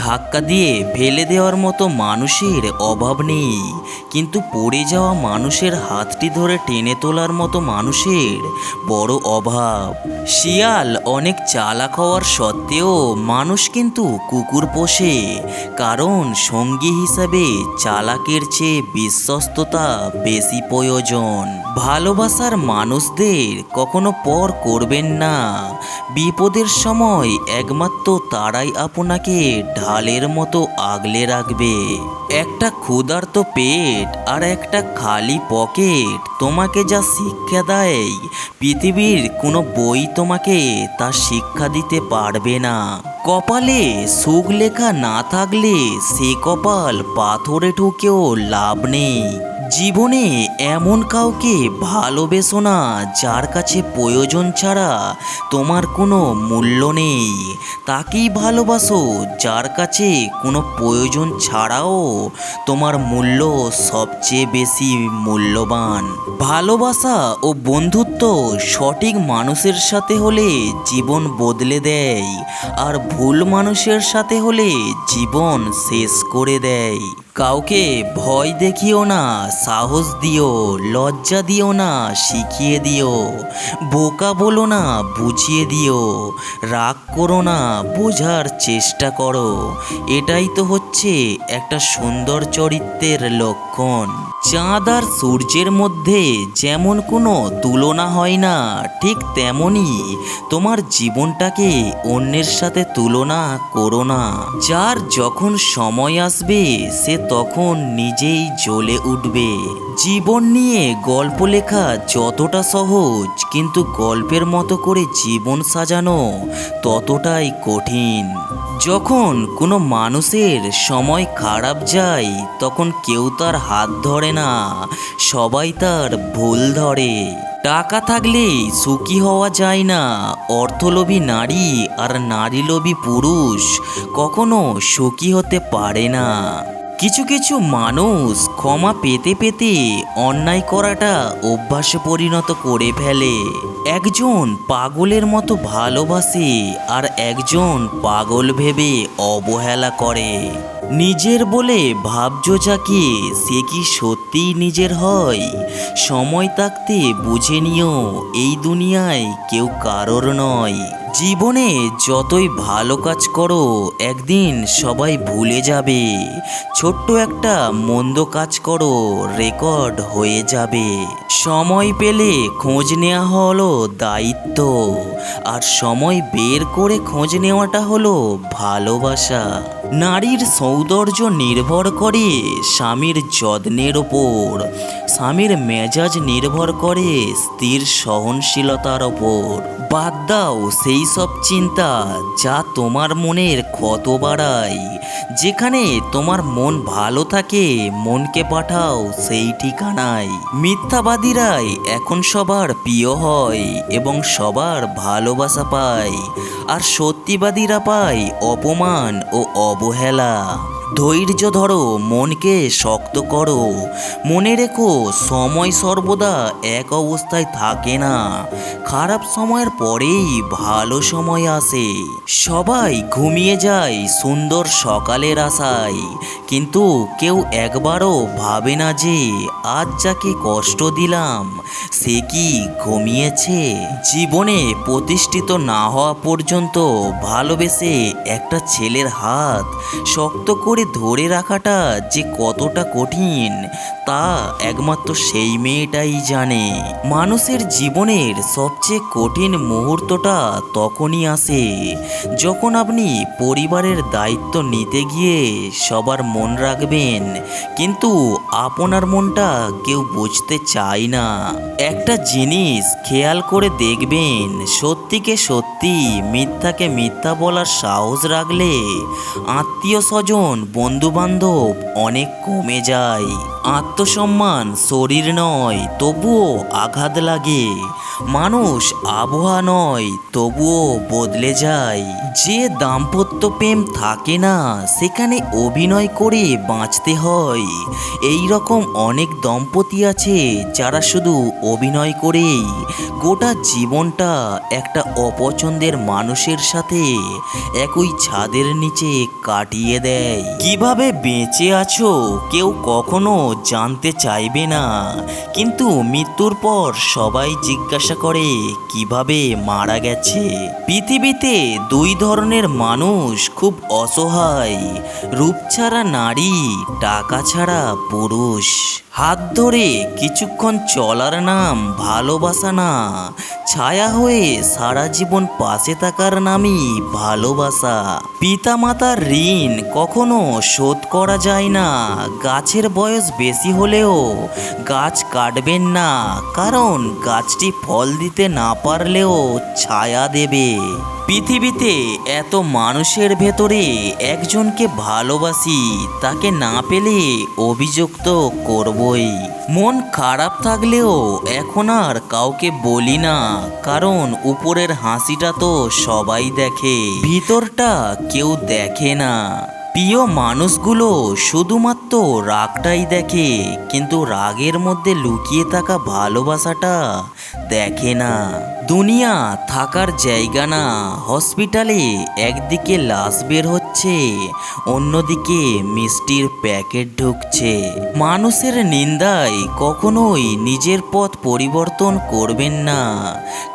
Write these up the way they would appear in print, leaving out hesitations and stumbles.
ধাক্কা দিয়ে ফেলে দেওয়ার মতো মানুষের অভাব নেই, কিন্তু পড়ে যাওয়া মানুষের হাতটি ধরে টেনে তোলার মতো মানুষের বড় অভাব। শিয়াল অনেক চালাক হওয়ার সত্ত্বেও মানুষ কিন্তু কুকুর পোষে, কারণ সঙ্গী হিসাবে চালাকের চেয়ে বিশ্বস্ততা বেশি প্রয়োজন। ভালোবাসার মানুষদের কখনো পর করবেন না। বিপদের সময় একমাত্র তারাই আপনাকে ঢালের মতো আগলে রাখবে। একটা ক্ষুধার্ত পেট আর একটা খালি পকেট তোমাকে যা শিক্ষা দেয়, পৃথিবীর কোনো বই তোমাকে তা শিক্ষা দিতে পারবে না। কপালে সুখ লেখা না থাকলে সে কপাল পাথরে ঠুকেও লাভ নেই। জীবনে এমন কাউকে ভালোবেসো না যার কাছে প্রয়োজন ছাড়া তোমার কোনো মূল্য নেই। তাকেই ভালোবাসো যার কাছে কোনো প্রয়োজন ছাড়াও তোমার মূল্য সবচেয়ে বেশি মূল্যবান। ভালোবাসা ও বন্ধুত্ব সঠিক মানুষের সাথে হলে জীবন বদলে দেয়, আর ভুল মানুষের সাথে হলে জীবন শেষ করে দেয়। কাউকে ভয় দেখিও না, সাহস দিও। লজ্জা দিও না, শিখিয়ে দিও। বোকা বলো না, বুঝিয়ে দিও। রাগ করো না, বোঝার চেষ্টা করো। এটাই তো হচ্ছে একটা সুন্দর চরিত্রের লক্ষণ। চাঁদ আর সূর্যের মধ্যে যেমন কোনো তুলনা হয় না, ঠিক তেমনই তোমার জীবনটাকে অন্যের সাথে তুলনা করো না। যার যখন সময় আসবে সে তখন নিজেই জ্বলে উঠবে। জীবন নিয়ে গল্প লেখা যতটা সহজ, কিন্তু গল্পের মতো করে জীবন সাজানো ততটাই কঠিন। যখন কোনো মানুষের সময় খারাপ যায় তখন কেউ তার হাত ধরে না, সবাই তার ভুল ধরে। টাকা থাকলেই সুখী হওয়া যায় না। অর্থলোভী নারী আর নারীলোভী পুরুষ কখনো সুখী হতে পারে না। কিছু কিছু মানুষ ক্ষমা পেতে পেতে অন্যায় করাটা অভ্যাসে পরিণত করে ফেলে। একজন পাগলের মতো ভালোবাসে আর একজন পাগল ভেবে অবহেলা করে। নিজের বলে ভাবছো যাকে, সে কি সত্যিই নিজের হয়? সময় থাকতে বুঝে নিও, এই দুনিয়ায় কেউ কারোর নয়। জীবনে যতই ভালো কাজ করো একদিন সবাই ভুলে যাবে। ছোট্ট একটা মন্দ কাজ করো, রেকর্ড হয়ে যাবে। সময় পেলে খোঁজ নেওয়া হলো দায়িত্ব, আর সময় বের করে খোঁজ নেওয়াটা হলো ভালোবাসা। নারীর সৌন্দর্য নির্ভর করে স্বামীর যত্নের ওপর, স্বামীর মেজাজ নির্ভর করে স্ত্রীর সহনশীলতার ওপর। বাদ দাও সেই সব চিন্তা যা তোমার মনের ক্ষত বাড়ায়। যেখানে তোমার মন ভালো থাকে মনকে পাঠাও সেই ঠিকানায়। মিথ্যাবাদীরাই এখন সবার প্রিয় হয় এবং সবার ভালোবাসা পায়, আর সত্যিবাদীরা পায় অপমান ও অবহেলা। ধৈর্য ধরো, মনকে শক্ত করো। মনে রেখো, সময় সর্বদা এক অবস্থায় থাকে না। খারাপ সময়ের পরেই ভালো সময় আসে। সবাই ঘুমিয়ে যায় সুন্দর সকালের আশায়, কিন্তু কেউ একবারও ভাবে না যে আজ যাকে কষ্ট দিলাম সে কি ঘুমিয়েছে। জীবনে প্রতিষ্ঠিত না হওয়া পর্যন্ত ভালোবেসে একটা ছেলের হাত শক্ত করে ধরে রাখাটা যে কতটা কঠিন তা একমাত্র সেই মেয়েটাই জানে। মানুষের জীবনের সবচেয়ে কঠিন মুহূর্তটা তখনই আসে যখন আপনি পরিবারের দায়িত্ব নিতে গিয়ে সবার মন রাখবেন, কিন্তু আপনার মনটা কেউ বুঝতে চায় না। একটা জিনিস খেয়াল করে দেখবেন, সত্যিকে সত্যি মিথ্যাকে মিথ্যা বলার সাহস রাখলে আত্মীয় স্বজন আপনজন বন্ধুবান্ধব অনেক কমে যায়। আত্মসম্মান শরীর নয়, তবুও আঘাত লাগে। মানুষ আবহাওয়া নয়, তবুও বদলে যায়। যে দাম্পত্য প্রেম থাকে না, সেখানে অভিনয় করে বাঁচতে হয়। এই রকম অনেক দম্পতি আছে যারা শুধু অভিনয় করেই গোটা জীবনটা একটা অপছন্দের মানুষের সাথে একই ছাদের নিচে কাটিয়ে দেয়। কিভাবে বেঁচে আছো কেউ কখনো জানতে চাইবে না, কিন্তু মৃত্যুর পর সবাই জিজ্ঞাসা করে কিভাবে মারা গেছে। পৃথিবীতে দুই ধরনের মানুষ খুব অসহায়, রূপ ছাড়া নারী, টাকা ছাড়া পুরুষ। হাত ধরে কিছুক্ষণ চলার নাম ভালোবাসা না, ছায়া হয়ে সারা জীবন পাশে থাকার নামই ভালোবাসা। পিতামাতার ঋণ কখনো শোধ করা যায় না। গাছের বয়স বেশি হলেও গাছ কাটবেন না, কারণ গাছটি ফল দিতে না পারলেও ছায়া দেবে। পৃথিবীতে এত মানুষের ভেতরে একজনকে ভালোবাসি, তাকে না পেলে অভিযোগ তো করবই। মন খারাপ থাকলেও এখন আর কাউকে বলি না, কারণ উপরের হাসিটা তো সবাই দেখে, ভিতরটা কেউ দেখে না। প্রিয় মানুষগুলো শুধুমাত্র রাগটাই দেখে, কিন্তু রাগের মধ্যে লুকিয়ে থাকা ভালোবাসাটা দেখে না। দুনিয়া থাকার জায়গা না। হসপিটালে একদিকে লাশ বের হচ্ছে, অন্যদিকে মিষ্টির প্যাকেট ঢুকছে। মানুষের নিন্দায় কখনোই নিজের পথ পরিবর্তন করবেন না,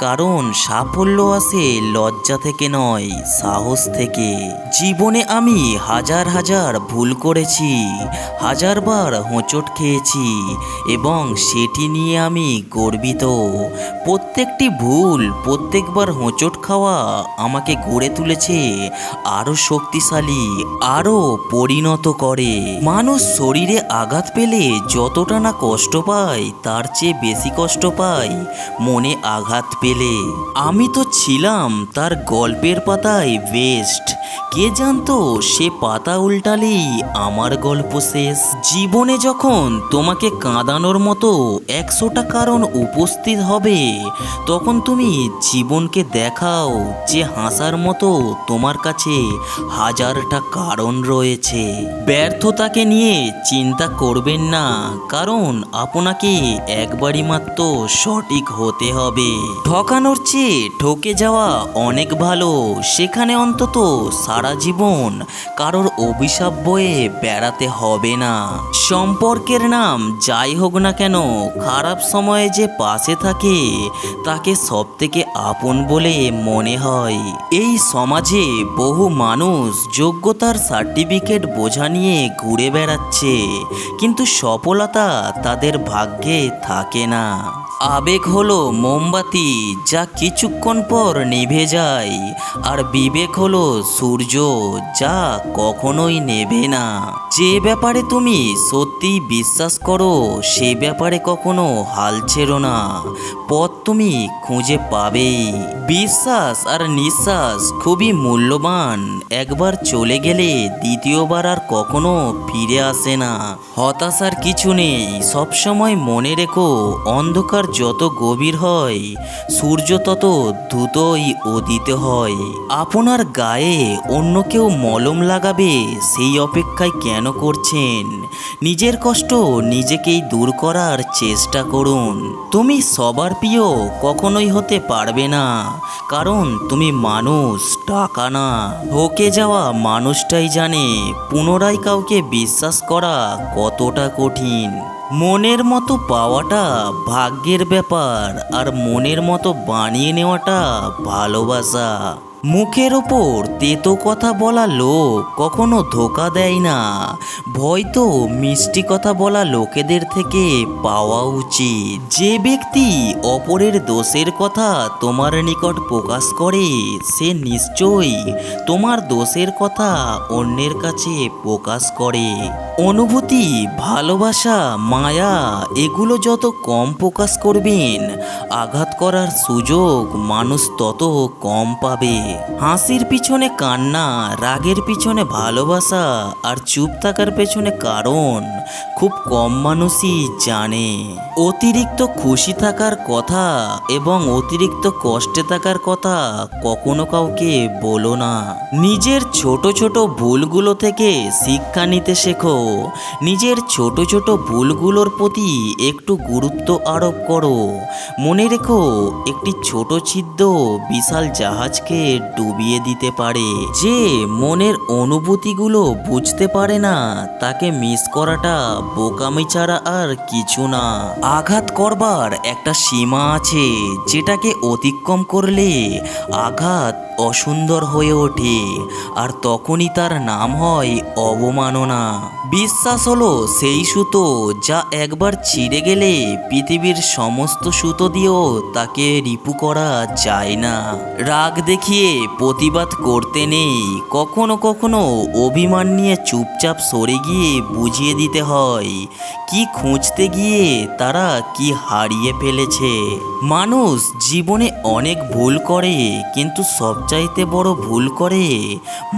কারণ সাফল্য আসে লজ্জা থেকে নয়, সাহস থেকে। জীবনে আমি হাজার হাজার ভুল করেছি, হাজারবার হোঁচট খেয়েছি, এবং সেটি নিয়ে আমি গর্বিত। প্রত্যেকটি ভুল, প্রত্যেকবার হোঁচট খাওয়া আমাকে গড়ে তুলেছে আরও শক্তিশালী, আরও পরিণত করে। মানুষ শরীরে আঘাত পেলে যতটা না কষ্ট পায়, তার চেয়ে বেশি কষ্ট পায় মনে আঘাত পেলে। আমি তো ছিলাম তার গল্পের পাতায় বেস্ট, কে জানতো সে পাতা উল্টালেই আমার গল্প শেষ। জীবনে যখন তোমাকে কাঁদানোর মতো 100টা কারণ উপস্থিত হবে, তখন তুমি জীবনকে দেখাও যে হাসার মতো তোমার কাছে হাজারটা কারণ রয়েছে। ব্যর্থতাকে নিয়ে চিন্তা করবেন না, কারণ আপনাকে একবারই মাত্র সঠিক হতে হবে। ঠকানোর চেয়ে ঠকে যাওয়া অনেক ভালো, সেখানে অন্তত সারা জীবন কারোর অভিশাপ বয়ে বেড়াতে হবে না। সম্পর্কের নাম যাই হোক না কেন, খারাপ সময়ে যে পাশে থাকে তাকে সবথেকে আপন বলে মনে হয়। এই সমাজে বহু মানুষ যোগ্যতার সার্টিফিকেট বোঝা নিয়ে ঘুরে বেড়াচ্ছে, কিন্তু সফলতা তাদের ভাগ্যে থাকে না। আবেগ হলো মোমবাতি, যা কিছুক্ষণ পর নিভে যায়, আর বিবেক হলো সূর্য, যা কখনোই নেভে না। যে ব্যাপারে তুমি সত্যিই বিশ্বাস করো, সে ব্যাপারে কখনো হাল ছেড়ো না, পথ তুমি খুঁজে পাবেই। বিশ্বাস আর নিঃশ্বাস খুবই মূল্যবান, একবার চলে গেলে দ্বিতীয়বার আর কখনো ফিরে আসে না। হতাশার কিছু নেই, সবসময় মনে রেখো, অন্ধকার যত গভীর হয়, সূর্য তত দ্রুতই উদিত হয়। আপনার গায়ে অন্য কেউ মলম লাগাবে, সেই অপেক্ষায় কেন করছেন? নিজের কষ্ট নিজেকেই দূর করার চেষ্টা করুন। তুমি সবার প্রিয় কখনোই হতে পারবে না, কারণ তুমি মানুষ, টাকা না। ঠকে যাওয়া মানুষটাই জানে পুনরায় কাউকে বিশ্বাস করা কতটা কঠিন। মনের মতো পাওয়াটা ভাগ্যের ব্যাপার, আর মনের মতো বানিয়ে নেওয়াটা ভালোবাসা। মুখের ওপর তেতো কথা বলা লোক কখনো ধোকা দেয় না। ভয় তো মিষ্টি কথা বলা লোকেদের থেকে পাওয়া উচিত। যে ব্যক্তি অপরের দোষের কথা তোমার নিকট প্রকাশ করে, সে নিশ্চয়ই তোমার দোষের কথা অন্যের কাছে প্রকাশ করে। অনুভূতি, ভালোবাসা, মায়া, এগুলো যত কম প্রকাশ করবেন, আঘাত করার সুযোগ মানুষ তত কম পাবে। হাসির পিছনে কান্না, রাগের পিছনে ভালোবাসা আর চুপ থাকার পেছনে কারণ খুব কম মানুষই জানে। অতিরিক্ত খুশি থাকার কথা এবং অতিরিক্ত কষ্টে থাকার কথা কখনো কাউকে বলো না। নিজের ছোট ছোট ভুলগুলো থেকে শিক্ষা নিতে শেখো। নিজের ছোট ছোট ভুলগুলোর প্রতি একটু গুরুত্ব আরোপ করো। মনে রেখো, একটি ছোট ছিদ্র বিশাল জাহাজকে ডুবিয়ে দিতে পারে। যে মনের অনুভূতিগুলো বুঝতে পারে না তাকে মিস করাটা বোকামি ছাড়া আর কিছু না। আঘাত করবার একটা সীমা আছে, যেটাকে অতিক্রম করলে আঘাত অসুন্দর হয়ে ওঠে, আর তখনই তার নাম হয় অবমাননা। বিশ্বাস হলো সেই সুতো যা একবার ছিঁড়ে গেলে পৃথিবীর সমস্ত সুতো দিয়েও তাকে রিপু করা যায় না। রাগ দেখিয়ে প্রতিবাদ করতে নেই, কখনো কখনো অভিমান নিয়ে চুপচাপ সরে গিয়ে বুঝিয়ে দিতে হয় কি খুঁজতে গিয়ে তারা কি হারিয়ে ফেলেছে। মানুষ জীবনে অনেক ভুল করে, কিন্তু সবচাইতে বড় ভুল করে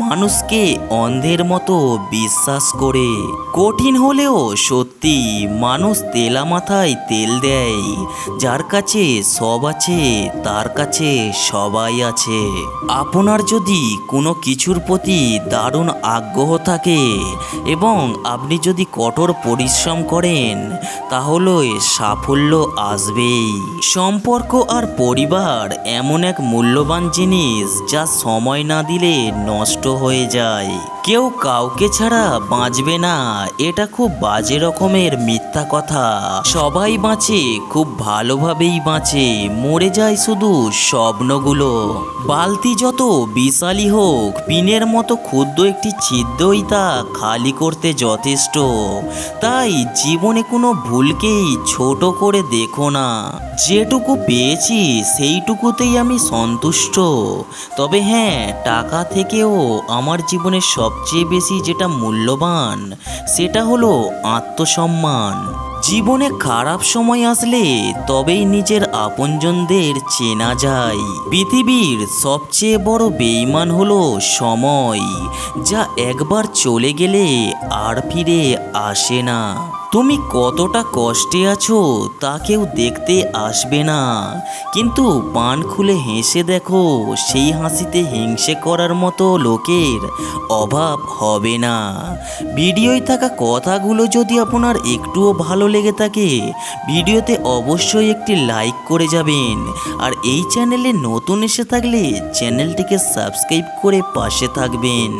মানুষকে অন্ধের মতো বিশ্বাস করে। কঠিন হলেও সত্যি, মানুষ তেলা মাথায় তেল দেয়। যার কাছে সব আছে তার কাছে সবাই আছে। আপনার যদি কোনো কিছুর প্রতি দারুণ আগ্রহ থাকে এবং আপনি যদি কঠোর পরিশ্রম করেন, তাহলে সাফল্য আসবেই। সম্পর্ক আর পরিবার এমন এক মূল্যবান জিনিস যা সময় না দিলে নষ্ট হয়ে যায়। কেউ কাউকে ছাড়া বাঁচবে না, এটা খুব বাজে রকমের মিথ্যা কথা। সবাই বাঁচে, খুব ভালোভাবেই বাঁচে, মরে যায় শুধু স্বপ্নগুলো। বালতি যত বিশালই হোক, পিনের মতো ক্ষুদ্র একটি ছিদ্রই তা খালি করতে যথেষ্ট। তাই জীবনে কোনো ভুলকেই ছোট করে দেখো না। যেটুকু পেয়েছি সেইটুকুতেই আমি সন্তুষ্ট। তবে হ্যাঁ, টাকা থেকেও আমার জীবনে সবচেয়ে বেশি যেটা মূল্যবান সেটা হলো আত্মসম্মান। জীবনে খারাপ সময় আসলে তবেই নিজের আপনজনদের চেনা যায়। পৃথিবীর সবচেয়ে বড় বেঈমান হলো সময়, যা একবার চলে গেলে আর ফিরে আসে না। তুমি কতটা কষ্টে আছো তা কেউ দেখতে আসবে না, কিন্তু পান খুলে হেসে দেখো, সেই হাসিতে হিংসে করার মতো লোকের অভাব হবে না। ভিডিওয় থাকা কথাগুলো যদি আপনার একটুও ভালো লেগে থাকে, ভিডিওতে অবশ্যই একটি লাইক করে যাবেন। আর এই চ্যানেলে নতুন এসে থাকলে চ্যানেলটিকে সাবস্ক্রাইব করে পাশে থাকবেন।